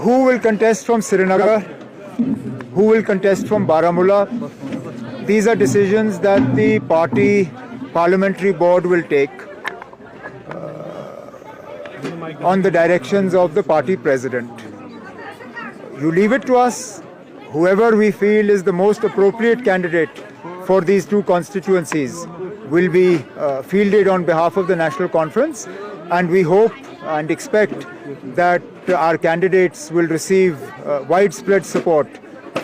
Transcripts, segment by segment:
who will contest from Srinagar, who will contest from Baramulla. These are decisions that the party parliamentary board will take on the directions of the party president. You leave it to us. Whoever we feel is the most appropriate candidate for these two constituencies will be fielded on behalf of the National Conference, and we hope and expect that our candidates will receive widespread support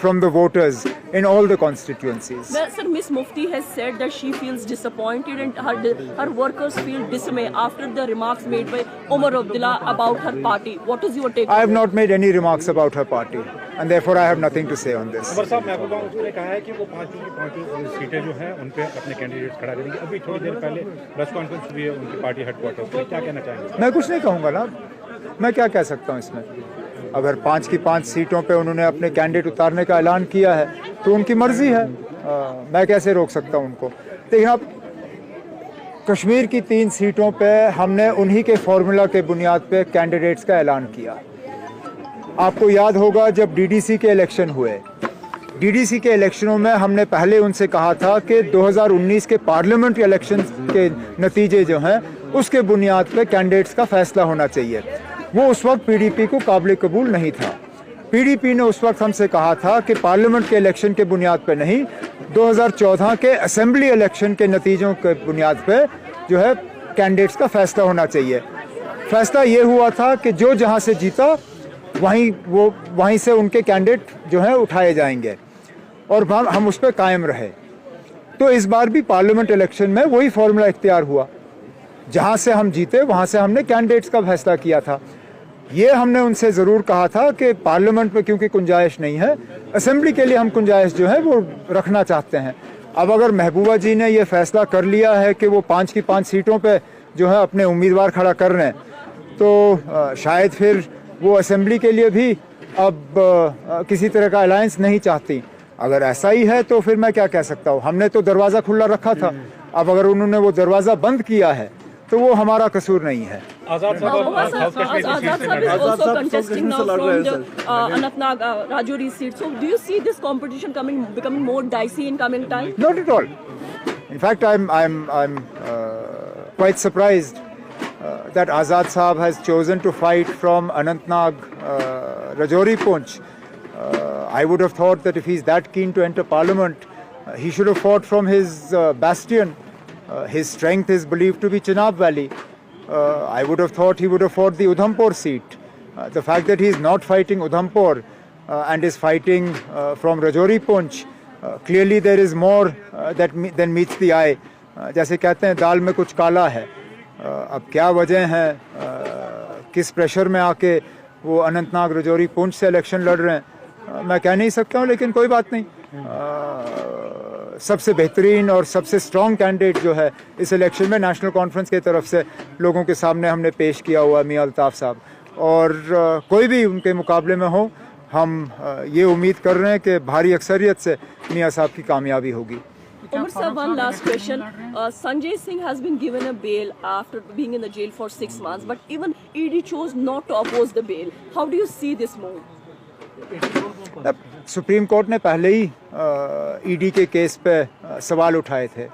from the voters in all the constituencies. Well, sir, Ms. Mufti has said that she feels disappointed and her workers feel dismay after the remarks made by Omar Abdullah about her party. What is your take? I have not made any remarks about her party, and therefore I have nothing to say on this. Umar साहब, मैं आपको कहूं, उसने कहा है कि वो पांचों सीटें जो हैं उन पे अपने कैंडिडेट खड़ा करेंगे। अभी थोड़ी देर पहले प्रेस कॉन्फ्रेंस हुई है उनकी पार्टी हेडक्वार्टर पे, क्या कहना चाहेंगे? मैं कुछ नहीं कहूँगा ना, मैं क्या कह सकता हूँ इसमें। अगर 5 की 5 सीटों पे उन्होंने अपने कैंडिडेट उतारने का ऐलान किया है तो उनकी मर्जी है, मैं कैसे रोक सकता हूँ उनको। देखिए, अब कश्मीर की 3 सीटों पे हमने उन्हीं के फॉर्मूला के बुनियाद पे कैंडिडेट्स का ऐलान किया। आपको याद होगा जब डीडीसी के इलेक्शन हुए, डीडीसी के इलेक्शनों में हमने पहले उनसे कहा था कि 2019 के पार्लियामेंट इलेक्शन के नतीजे जो हैं उसके बुनियाद पे कैंडिडेट्स का फैसला होना चाहिए। वो उस वक्त पीडीपी को काबिल कबूल नहीं था। पीडीपी ने उस वक्त हमसे कहा था कि पार्लियामेंट के इलेक्शन के बुनियाद पे नहीं, 2014 के असेंबली इलेक्शन के नतीजों के बुनियाद पे जो है कैंडिडेट्स का फैसला होना चाहिए। फैसला ये हुआ था कि जो जहाँ से जीता वहीं से उनके कैंडिडेट जो है उठाए जाएंगे और हम उस पर कायम रहे। तो इस बार भी पार्लियामेंट इलेक्शन में वही फॉर्मूला इख्तियार हुआ। जहाँ से हम जीते वहाँ से हमने कैंडिडेट्स का फैसला किया था। ये हमने उनसे ज़रूर कहा था कि पार्लियामेंट में क्योंकि गुंजाइश नहीं है, असेंबली के लिए हम गुंजाइश जो है वो रखना चाहते हैं। अब अगर महबूबा जी ने ये फैसला कर लिया है कि वो 5 की 5 सीटों पे जो है अपने उम्मीदवार खड़ा कर रहे हैं, तो शायद फिर वो असेंबली के लिए भी अब किसी तरह का अलायंस नहीं चाहती। अगर ऐसा ही है तो फिर मैं क्या कह सकता हूँ। हमने तो दरवाज़ा खुला रखा था, अब अगर उन्होंने वो दरवाज़ा बंद किया है तो वो हमारा कसूर नहीं है। आजाद साहब is also contesting now from the Anantnag Rajouri seat. So do you see this competition becoming more dicey in coming time? Not at all. In fact, I'm quite surprised that Azad Saab has chosen to fight from Anantnag Rajouri Poonch. I would have thought that if he's that keen to enter parliament, he should have fought from his bastion. His strength is believed to be Chenab Valley. I would have thought he would have fought the Udhampur seat. The fact that he is not fighting Udhampur and is fighting from Rajouri Poonch, clearly there is more than meets the eye. जैसे कहते हैं दाल में कुछ काला है। अब क्या वजह है, किस प्रेशर में आके वो अनंतनाग रजौरी पुंछ से इलेक्शन लड़ रहे हैं, मैं कह नहीं सकता हूँ, लेकिन कोई बात नहीं। सबसे बेहतरीन और सबसे स्ट्रॉन्ग कैंडिडेट जो है इस इलेक्शन में नेशनल कॉन्फ्रेंस की तरफ से लोगों के सामने हमने पेश किया हुआ मियां अल्ताफ साहब, और कोई भी उनके मुकाबले में हो, हम ये उम्मीद कर रहे हैं कि भारी अक्सरियत से मियां साहब की कामयाबी होगी। Umar sir, one last question. Sanjay Singh has been given a bail after being in the jail for 6 months, but even ED chose not to oppose the bail. How do you see this move? Supreme court ने पहले ही ED के case पे सवाल उठाए थे।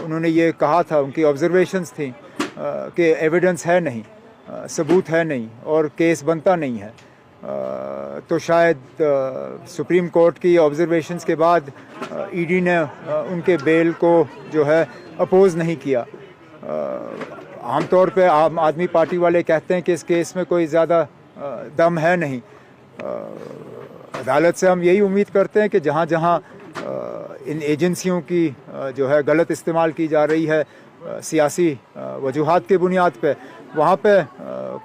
उन्होंने ये कहा था, उनकी ऑब्जर्वेशंस थी कि एविडेंस है नहीं, सबूत है नहीं और केस बनता नहीं है। तो शायद सुप्रीम कोर्ट की ऑब्जर्वेशंस के बाद ईडी ने उनके बेल को जो है अपोज नहीं किया। आमतौर पे आम आदमी पार्टी वाले कहते हैं कि इस केस में कोई ज़्यादा दम है नहीं। अदालत से हम यही उम्मीद करते हैं कि जहाँ जहाँ इन एजेंसियों की जो है गलत इस्तेमाल की जा रही है सियासी वजूहात के बुनियाद पे, वहाँ पे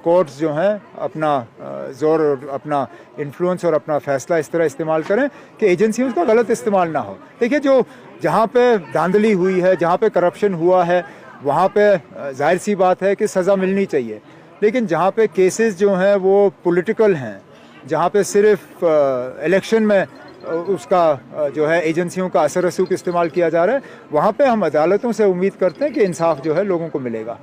कोर्ट्स जो हैं अपना ज़ोर और अपना इन्फ्लुएंस और अपना फ़ैसला इस तरह इस्तेमाल करें कि एजेंसियों का गलत इस्तेमाल ना हो। देखिए, जो जहाँ पे धांधली हुई है, जहाँ पे करप्शन हुआ है, वहाँ पे जाहिर सी बात है कि सज़ा मिलनी चाहिए। लेकिन जहाँ पे केसेस जो हैं वो पॉलिटिकल हैं, जहाँ पे सिर्फ इलेक्शन में उसका जो है एजेंसियों का असर रसूख इस्तेमाल किया जा रहा है, वहाँ पे हम अदालतों से उम्मीद करते हैं कि इंसाफ जो है लोगों को मिलेगा।